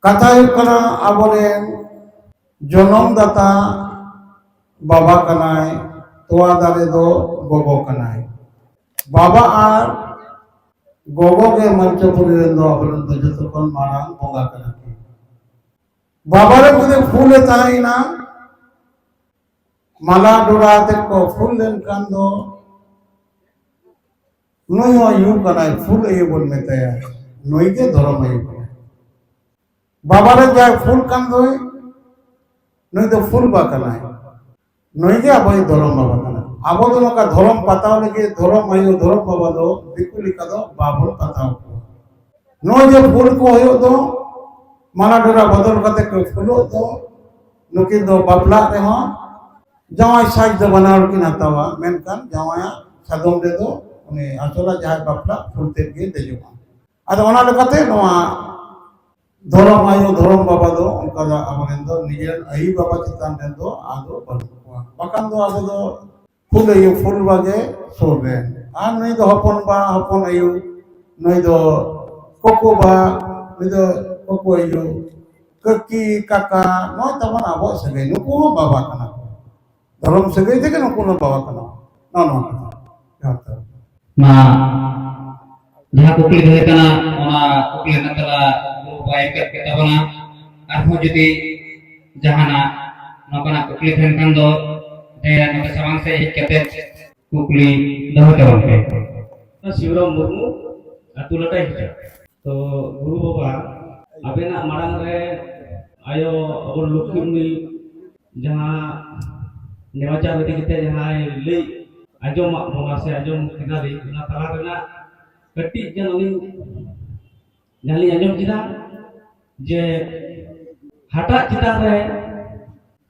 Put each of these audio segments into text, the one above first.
कथा आबोरेन जनमदाता बाबा कनाय तोआ दारे दो गोगो कनाय बाबा और गोगो के मंचपुरी रेंदो आबोरेन दो जतखन मारांग बोंगा कना बाबा रे मुझे फूल ताइना माला डोरा ते को फूल लेन कान दो नोय यू कनाय फूल ये बोल में तया नोय के धर्म यू बाबा रे जाय फूल कान दोय नोय तो फूल बा कनाय नोय के अबो धर्म बाबा कना अबो तो नका धर्म पताव लगे धर्म आयो धर्म बाबा दो दिकु लिका दो बाबो पताव नोय जे फूल को होयो दो माला डोरा बदल कते को फूलो दो नुकिन दो बापला रे हो जवाई साज दो बनाव किन हतावा मेनकान जवाया सादम रे दो उनी आचोला जहाय बापला फुलते के देजुमा आदो ओना लेकाते नोआ धर्म आयो धर्म बाबा दो उनका आबरेन दो निजे आई बाबा चितान रे दो आदो बलुआ बाकान दो आदो दो फुल आयो फुल बागे सोरे आ नई दो हपन आयो नई दो कोको बा नई दो कोको आयो ककी काका नोय तमन आबो सगे नुको बाबा कना धर्म सगे थे नुको बाबा कना नो मा जहाँ कुकली रहे कना ओना कुकली नतला बाय कट के तबना आरहो जति जहाना नकना कुकली थेन कान दो दे नक सवांग से हिट कते कुकली दहो तबन पे शिवराम मुर्मू अतु लटाई तो गुरु बाबा अबेना मारांग रे आयो और लुकिमनी जहां नेवाचा बेटी कते जहां ले आजम बोला से आजम किनारे ना तला रेना कट्टी जननी जाली आजम जिदा जे हटा चितान रे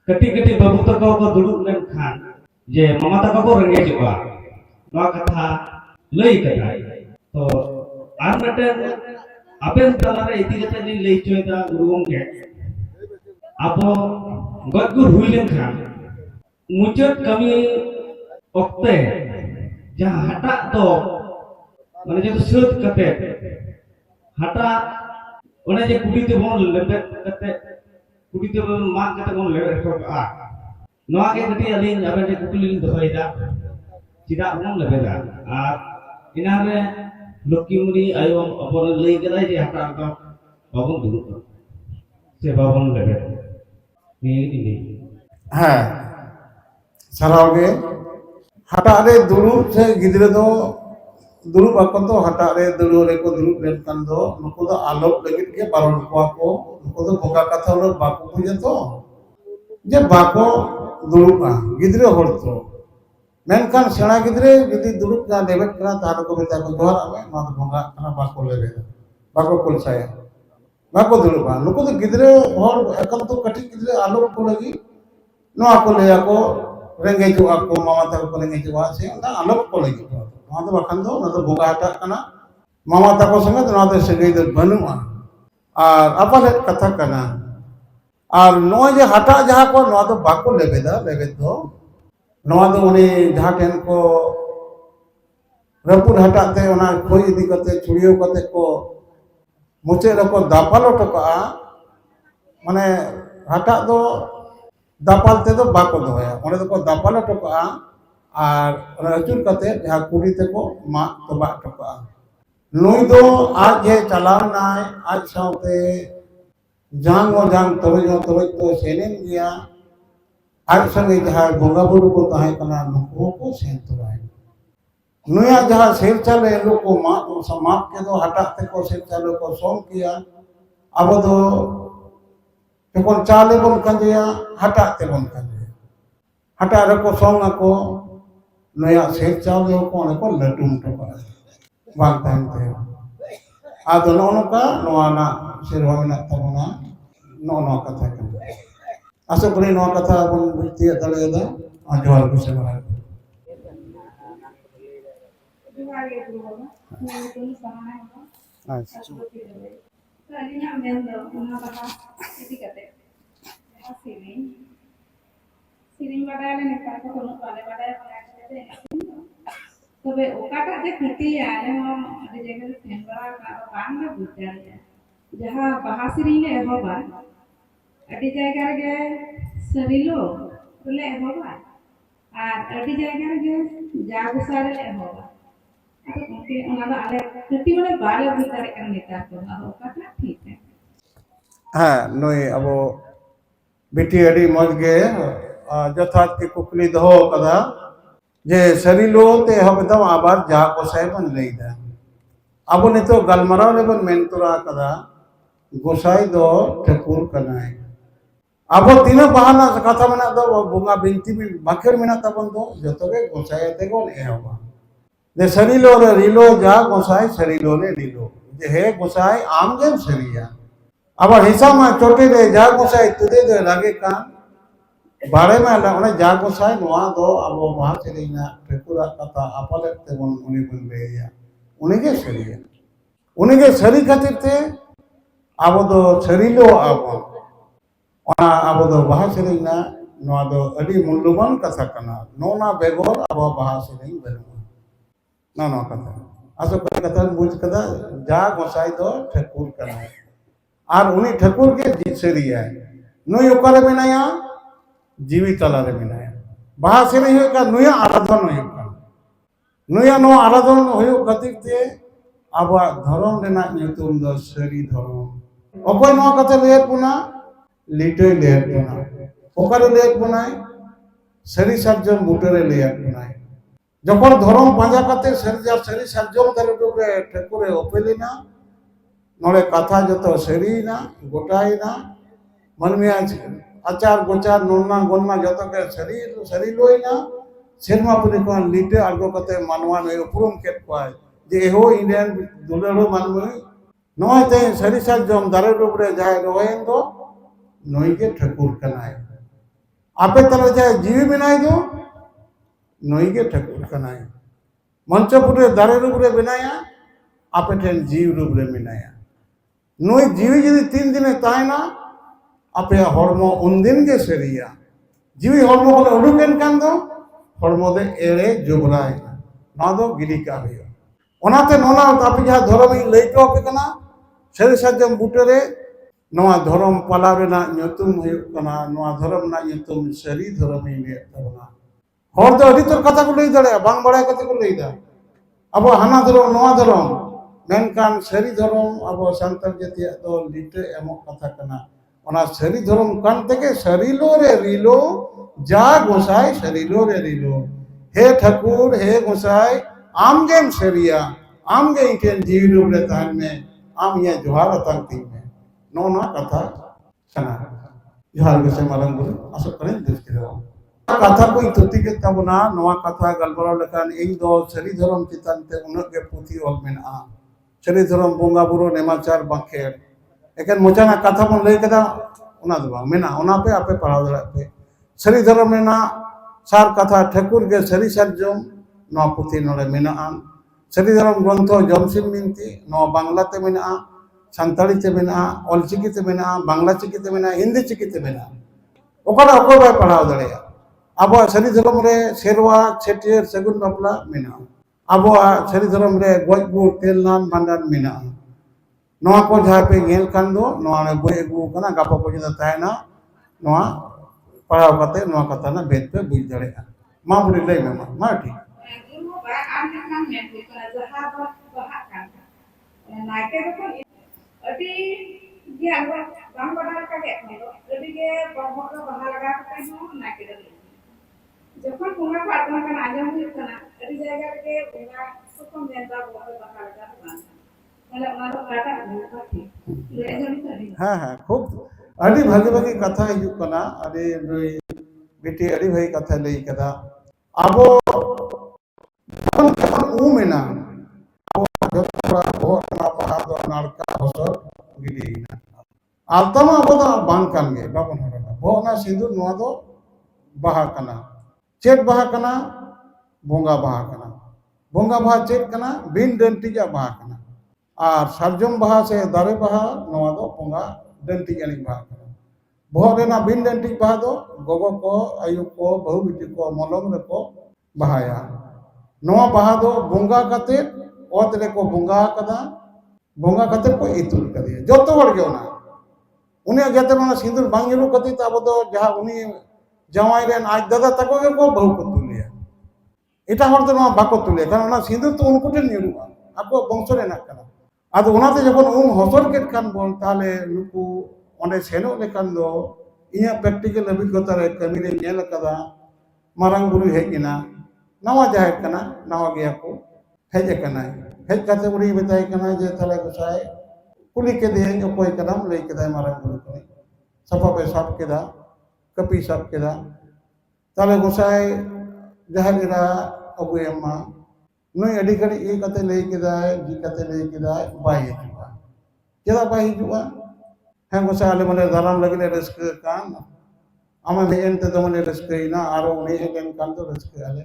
कट्टी कट्टी बाबू तको को दुड़ुब लेन खान जे मामा तको को रंगे जुआ नवा कथा लई कथा तो आर मटे अपेन तलारे इति कथा नि लई चोयदा गुरु गंगे आपो गदगुर हुई लेन खान मुचत कमी ओक्ते जहां हटा तो माने जो सुत कते हटा ओने जे कुटी ते बोन लेबे कते कुटी ते माग कते बोन लेबे तो आ नवा के कटी अलिन अबे जे कुटी लिन दफाइदा चिदा बोन लेबेदा आ इना रे लक्कीमुनि आयो अबर लई गदा जे हटा तो बाबन दुरु से बाबन लेबे नि नि हाँ सरावगे हटा रे दुरु से गिदरे दो दुरु बाको तो हटा रे दुरु रे को दुरु लेन कान दो नुको दो आलोक लगित के बारन को नुको दो बोका कथा लो बाको बुझे तो जे बाको दुरु का गिदरे होड़ तो मेनकान सेना गिदरे जदि दुरु का लेबेट करा तार को बेटा को जोहर आवे मा तो बोंगा कना बाको लेबे बाको कुलसाया बाको दुरु का नुको दो गिदरे होड़ एकम तो कठी गिदरे आलोक को लगी नो आको ले आको रेंगे जो आको मामा तक को रेंगे जो से ना आलोक को लगी ᱱᱚᱣᱟ ᱫᱚ ᱵᱟᱠᱷᱟᱱ ᱫᱚ ᱚᱱᱟ ᱫᱚ ᱵᱚᱸᱜᱟ ᱦᱟᱴᱟᱜ ᱠᱟᱱᱟ ᱢᱟᱢᱟ ᱛᱟᱠᱚ ᱥᱚᱸᱜᱮ ᱫᱚ ᱱᱚᱣᱟ ᱫᱚ ᱥᱟᱹᱜᱟᱹᱭ ᱫᱚ ᱵᱟᱹᱱᱩᱜᱼᱟ ᱟᱨ ᱟᱯᱟᱞᱮᱫ ᱠᱟᱛᱷᱟ ᱠᱟᱱᱟ ᱟᱨ ᱱᱚᱜᱼᱚᱭ ᱡᱮ ᱦᱟᱴᱟᱜ ᱡᱟᱦᱟᱸ ᱠᱚ ᱱᱚᱣᱟ ᱫᱚ ᱵᱟᱠᱚ ᱞᱮᱵᱮᱫᱟ ᱞᱮᱵᱮᱫ ᱫᱚ ᱱᱚᱣᱟ ᱫᱚ ᱩᱱᱤ ᱡᱟᱦᱟᱸ ᱴᱷᱮᱱ ᱠᱚ ᱨᱟᱹᱯᱩᱫ ᱦᱟᱴᱟᱜ ᱛᱮ ᱚᱱᱟ ᱠᱷᱚᱭ ᱤᱫᱤ ᱠᱟᱛᱮ ᱪᱩᱲᱤᱭᱟᱹᱣ ᱠᱟᱛᱮ ᱠᱚ ᱢᱩᱪᱟᱹᱫ ᱨᱮᱠᱚ ᱫᱟᱯᱟᱞ ᱦᱚᱴᱚ ᱠᱟᱜᱼᱟ ᱢᱟᱱᱮ ᱦᱟᱴᱟᱜ ᱫᱚ दापाल ते दो बाको दोया ओने दो को दापाल टोका और अचुर कते जहां कुड़ी ते को मा तोबा टोका नुई दो आज जे चलाव नाय आज साउते जांग तोरे तो सेनेन गया आज संगे जहां बोंगा बुरु को ताहे कना नुको को सेन तोराय नुया जहां सेर चले लोग को मा समाप के दो हटा ते को सेर चले को सोम किया अब दो जखन चाले बन कंजिया हटा ते बन कंजिया हटा रको सोंग को नया सेर चाले को ने को लटुम टोका बाग टाइम ते आदो नोनका नोना सेरवा मेना तबना नोनो कथा के आसे करी नो कथा बन बिती दलेदा जोहार को से बना अच्छा Tadinya mendel, kata itu kata, siring badai le nekar ko kono pale badai pale तो वे ओका का जे खेती है ने हम अभी जगह फेंबरा का काम ना बुझा है जहाँ बाहा सेरिंग ले एहोबा अड़ी जायगा रे सरिलो ले एहोबा और अड़ी जायगा रे जा गुसारे ले एहोबा अरे उनके उनादा आले कति माने बाले भीतर कर नेता को अब कथा ठीक है हाँ नई अब बिटी अड़ी मज गे जथात की कुकली दहो कदा जे सरिलो ते हबदम आबार जा गोसाई बन लेदा अब नितो गलमराव लेबन मेंतुरा कदा गोसाई दो ठकुर कनाय अब तीन बहाना कथा मेना दो बुंगा बिनती में बाखेर मेना तबन दो जतोगे गोसाई ते गोन एहबा जे सरिलो रे रिलो जा गोसाई सरिलो रे रिलो जे हे गोसाई आम गेम सरिया अब हिसाब में चोटी रे जा गोसाई तुदे दे लागे कान बारे में उन्हें जा गोसाई नोआ दो अब वहां सेरिना ठकुरा कथा अपले ते बन उनी बन लेया उन्हीं के सरिया उन्हीं के सरी खातिर ते अब दो सरिलो आबन अब दो बाहा सेरिना नोआ दो अड़ी मूल्यवान कथा कना नोना बेगोर अब बाहा सेरिन बनुआ ना कथा आसो कथा बुझ कदा जा गोसाई दो ठकुर कना और उन्हीं ठकुर के सरिया नुई ओकारे मेनाया जीवी तला रे मेनाया बाहा सेरि हुई का नुया आराधन हुई का नुया नो आराधन हुई खातिर ते अब धर्म रेना ᱧᱩᱛᱩᱢ दो सरी धर्म ओकोय नो कथा लेट पुना लिटोय लेट पुना ओकारे लेट पुनाय सरी सार्जम बुटरे लेट पुनाय जखन धर्म पांजा कते सरी सार्जम दारे डोबरे ठकुरे ओपेलिना नोड़े कथा जो सरीना गोटाइना मनमिया आचार गोचार नोना गोनमा जो के सरी लोइना सेरमा पुनी को लीटे आगो कते मानवा ने उपरुम केट कोय जे हो इंडियन दुलड़ो मानमु नोय ते सरी साल जम दारे डोबरे जाय रोयन दो नोय के ठकुर कनाय आपे तले जाय जीवी बिनाय दो नोय के ठकुर कनाय मंचपुरे दारे डोबरे बिनाया आपे ठेन जीव डोबरे बिनाया नोय जीवी जदि 3 दिन तायना आपे हरमो उनदिन के सरिया जीवी हरमो को उडुकेन कान दो हरमो दे एरे जुबराय ना दो गिरी का होयो ओनाते नोना आपे जहा धर्म लैतो पे कना सरी साजम बुटरे नोआ धर्म पाला रेना ᱧᱩᱛᱩᱢ हुयो कना नोआ धर्म ना ᱧᱩᱛᱩᱢ सरी धर्म ही ले तबना हर दो अडी तोर कथा को लई दड़े बांग बड़ाय कते को लई दा अब हाना धर्म नोआ धर्म मेनकान सरी धर्म अब संतर जतिया दो लिटे एमो कथा कना ओना सरी धर्म कान तेके सरिलो रे रिलो जा गोसाई सरिलो रे रिलो हे ठाकुर हे गोसाई आम गेम सरिया आम गे इटेन जीव रे तान में आम ये जोहार तांती में नोना कथा कना जोहार के से मालूम बोल आसो करे दृष्टि रे कथा को तुति के तबना नोआ कथा गलबरा लकान इन दो सरी धर्म चितान ते उन के पुथी ऑल मेना सरी धर्म बोंगा बुरो नेमाचार बाखेर एकेन मोचाना कथा बन लई कदा उना दबा मेना उना पे आपे पढ़ाव दड़ा पे सरी धर्म मेना सार कथा ठकुर के सरी सार्जम नो पुथी नोले मेना सरी धर्म ग्रंथ जमसिन मिनती नो बांग्ला ते मेना संताली ते मेना ऑलचिकी ते मेना बांग्ला चिकी ते मेना हिंदी चिकी ते मेना ओकरा ओको बाय पढ़ाव दड़ेया अब सरी धर्म रे शेरवा छेटियर सगुन बापला मेना अब सरी धर्म रे गोजबुर तेलनान भांडार मेना नोआ को जहाँ पे गेल कान दो नोआ ने बोय गु कना गापा पजिदा तायना नोआ पढ़ाव कते नोआ कथा ना भेद पे बुझ दड़ेया मा बुड़ी लई में मा ठीक गुरु बा आम नाम में को जहां बहा कान नाइके को अभी ये आगो बांग बड़ा का के अभी के बहो को बहा लगा के नो नाइके दे जखन पुना पाटन का आजम हुई कना अभी जायगा के पुना सुकम देता बहो बहा लगा हाँ हाँ खूब अड़ी भागी भागी कथा हिजुक कना अड़ी बेटी अड़ी भाई कथा लई कदा अब उ मेना नाड़का हसर गिडीना आलतमा अब बांग कान गे बाबन हरना बोना सिंदूर नोआ दो बाहा कना चेट बाहा कना बोंगा बाहा चेट कना बिन डंटिजा बाहा कना और सार्जम बाहा से दारे बाहा नोआ दो बोंगा डंटी जानी बाहा कना बोह रेना बिन डंटी बाहा दो गोगो को आयु को बहु बिटी को मलम रे को बाहाया नोआ बाहा दो बोंगा कते ओत रे को बोंगा कदा ᱵᱚᱸᱜᱟ ᱠᱟᱛᱮ ᱠᱚ ᱤᱛᱩᱫ ᱠᱟᱫᱮᱭᱟ ᱡᱚᱛᱚ ᱦᱚᱲ ᱜᱮ ᱚᱱᱟ ᱩᱱᱤᱭᱟᱜ ᱡᱟᱛᱮ ᱚᱱᱟ ᱥᱤᱸᱫᱩᱨ ᱵᱟᱝ ᱧᱩᱨᱩ ᱠᱷᱟᱹᱛᱤᱨ ᱛᱮ ᱟᱵᱚ ᱫᱚ ᱡᱟᱦᱟᱸ ᱩᱱᱤ ᱡᱟᱶᱟᱭ ᱨᱮᱱ ᱟᱡ ᱫᱟᱫᱟ ᱛᱟᱠᱚ ᱜᱮᱠᱚ ᱵᱟᱹᱦᱩ ᱠᱚ ᱛᱩᱞᱮᱭᱟ ᱮᱴᱟᱜ ᱦᱚᱲ ᱫᱚ ᱱᱚᱣᱟ ᱵᱟᱠᱚ ᱛᱩᱞᱮᱭᱟ ᱠᱟᱨᱚᱱ ᱚᱱᱟ ᱥᱤᱸᱫᱩᱨ ᱛᱚ ᱩᱱᱠᱩ ᱴᱷᱮᱱ ᱧᱩᱨᱩᱜᱼᱟ ᱟᱠᱚᱣᱟᱜ ᱵᱚᱝᱥᱚ ᱨᱮᱱᱟᱜ ᱠᱟᱱᱟ ᱟᱫᱚ ᱚᱱᱟᱛᱮ ᱡᱚᱠᱷᱚᱱ ᱦᱚᱥᱚᱨ ᱠᱮᱫ ᱠᱷᱟᱱ ᱵᱚᱱ ᱛᱟᱦᱞᱮ ᱱᱩᱠᱩ ᱚᱸᱰᱮ ᱥᱮᱱᱚᱜ ᱞᱮᱠᱷᱟᱱ ᱫᱚ ᱤᱧᱟᱹᱜ ᱯᱨᱮᱠᱴᱤᱠᱮᱞ ᱚᱵᱷᱤᱜᱽᱜᱚᱛᱟ ᱨᱮ ᱠᱟᱹᱢᱤ ᱨᱮᱧ ᱧᱮᱞ ᱟᱠᱟᱫᱟ ᱢᱟᱨᱟᱝ ᱵᱩᱨᱩ ᱦᱮᱡ ᱮᱱᱟ ᱱᱟᱣᱟ ᱡᱟᱦᱮᱨ ᱠᱟᱱᱟ ᱱᱟᱣᱟ ᱜᱮᱭᱟ ᱠᱚ ᱦᱮᱡ ᱟᱠᱟᱱᱟᱭ ᱦᱮᱡ ᱠᱟᱛᱮ ᱩᱱᱤ ᱢᱮᱛᱟᱭ ᱠᱟᱱᱟ ᱡᱮ ᱛᱟᱦᱞᱮ ᱜᱚᱸᱥᱟᱭ ᱠᱩᱞᱤ ᱠᱮᱫᱮᱭᱟᱹᱧ ᱚᱠᱚᱭ ᱠᱟᱱᱟᱢ ᱞᱟᱹᱭ ᱠᱮᱫᱟᱭ ᱢᱟᱨᱟᱝ ᱵᱩᱨᱩ ᱠᱟᱹᱱᱟᱹᱧ ᱥᱟᱯᱟᱵᱮ ᱥᱟᱵ ᱠᱮᱫᱟ ᱠᱟᱹᱯᱤ ᱥᱟᱵ ᱠᱮᱫᱟ ᱛᱟᱦᱞᱮ ᱜᱚᱸᱥᱟᱭ ᱡᱟᱦᱮᱨ ᱮᱨᱟ ᱟᱹᱜᱩᱭᱮᱢ ᱢᱟ ᱱᱩᱭ ᱟᱹᱰᱤ ᱜᱷᱟᱹᱲᱤᱡ ᱤᱭᱟᱹ ᱠᱟᱛᱮ ᱞᱟᱹᱭ ᱠᱮᱫᱟᱭ ᱡᱤ ᱠᱟᱛᱮ ᱞᱟᱹᱭ ᱠᱮᱫᱟᱭ ᱵᱟᱭ ᱦᱤᱡᱩᱜᱼᱟ ᱪᱮᱫᱟᱜ ᱵᱟᱭ ᱦᱤᱡᱩᱜᱼᱟ ᱦᱮᱸ ᱜᱚᱸᱥᱟᱭ ᱟᱞᱮ ᱢᱟᱞᱮ ᱫᱟᱨᱟᱢ ᱞᱟᱹᱜᱤᱫ ᱞᱮ ᱨᱟᱹᱥᱠᱟᱹ ᱟᱠᱟᱱ ᱟᱢᱮᱢ ᱦᱮᱡ ᱮᱱᱛᱮ ᱫᱚᱢᱮᱞᱮ ᱨᱟᱹᱥᱠᱟᱹᱭᱮᱱᱟ ᱟᱨᱚ ᱩᱱᱤ ᱦᱮᱡ ᱞᱮᱱᱠᱷᱟᱱ ᱫᱚ ᱨᱟᱹᱥᱠᱟᱹᱜ ᱟᱞᱮ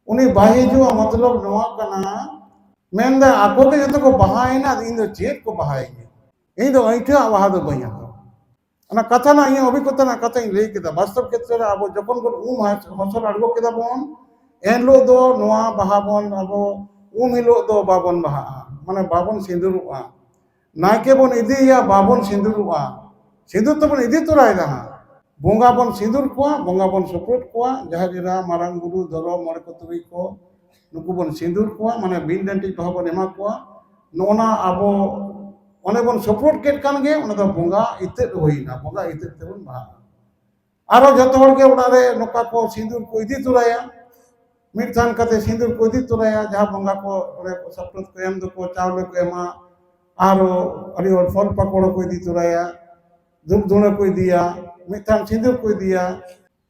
उन्नी बाहे जो मतलब नवा कना मेंदा आको के जतो को बहायना इन दो चेत को बहाएंगे इन दो ऐठा बहा दो बया अना कथा ना इ अभिज्ञता ना कथा इन लई केदा वास्तव क्षेत्र रे आबो जखन को हसल अडगो केदा बोन एनलो दो नवा बहा बोन आबो हिलो दो बाबन बहा माने बाबन सिंदूरआ नाके बोन इदिया बाबन सिंदूरआ सिंदूर तो बोन इदि तोरायदा बोंगा बन सिंदूर को बोंगा बन सपोर्ट को जहां मारंग गुरु दलो मरे को तुई को नुकु बन सिंदूर को माने बिन डंटी तो बन एमा को नोना आबो ओने बन सपोर्ट केट कान गे ओने दो बोंगा इते होइना बोंगा इते ते बन बहा आरो जतो हर के ओडा रे नोका को सिंदूर को इदि तुराया मिठान कते सिंदूर को इदि तुराया जहां बोंगा को ओरे सपोर्ट को एम दो को चावल को एमा आरो अड़ी और फल पकोड़ो को इदि तुराया धूप धुणे को दिया मिठान सिंदूर को दिया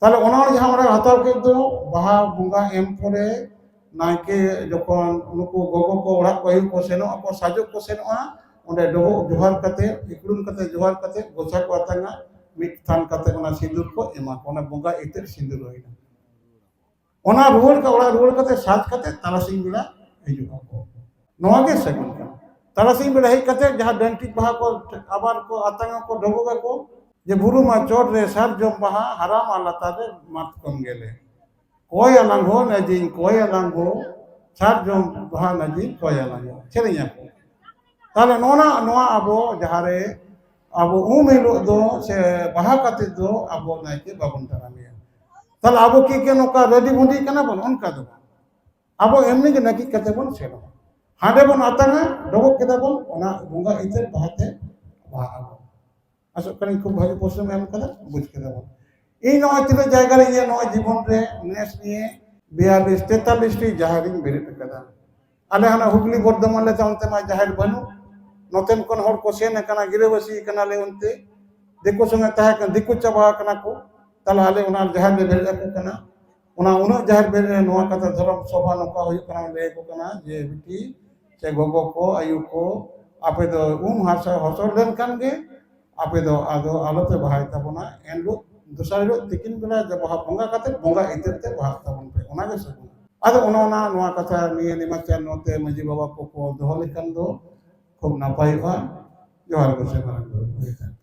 ताले ओना जहां ओरे हताव के दो बहा बुंगा एम परे नाके जखन नुको गोगो को ओड़ा को को सेनो को साजो को सेनो ओंडे डो जोहार कते इकड़ुम कते जोहार कते गोसा को अतंगा मिठान कते ओना सिंदूर को एमा ओना बुंगा इते सिंदूर होइना ओना रुवर का ओड़ा रुवर कते साज कते तारासिंग बिला हिजु को नोआ के सगुन का तारासिंग बिला हे कते जहां डंटी बहा को आबार को अतंगा को डोगोगा को जे बुरु मा चोट रे सर जम बहा हराम आलता रे मत कम गेले कोय अलंग हो नजी कोय अलंग हो सर जम बहा नजी कोय अलंग हो चलिया को ताले नोना नोआ अबो जहारे अबो हिलो दो से बहा कते दो अबो नाइके बाबन तरामिया ताले अबो के नोका रेडी बुंदी कना बन उनका दो अबो एमनी के नकी कते बन सेनो हाडे बन अतंगा डोगो केदा बन ओना बुंगा इते बहाते बहा आसो कनी खूब भागे प्रश्न में हम कदा बुझ के देबो इन नय तिने जायगा रे ये नय जीवन रे नेस निये 42 43 टी जाहिरिन बेरित कदा आले हना हुगली बर्धमान ले तांते मा जाहिर बनु नोतेन कोन हर को सेन कना गिरेबसी कना ले उनते देखो संगे ताहे कन दिकु चबा कना को ताला आले उना जाहिर ले बेरे को कना उना उना जाहिर बेरे नवा कथा धर्म सभा नका होय कना ले को कना जे बिटी से गोगो को आयु को आपे दो हासा हसर लेन कान गे आपे दो आदो आलोते बहाय ताबोना एनलो दूसरा लो तिकिन बेला जब बहा बोंगा कते बोंगा इतेते बहा ताबोन पे ओना के सब आदो ओना नोआ कथा निये निमाचार नोते मजी बाबा को दोहले कान दो खूब नापाय बा जोहार को से मारा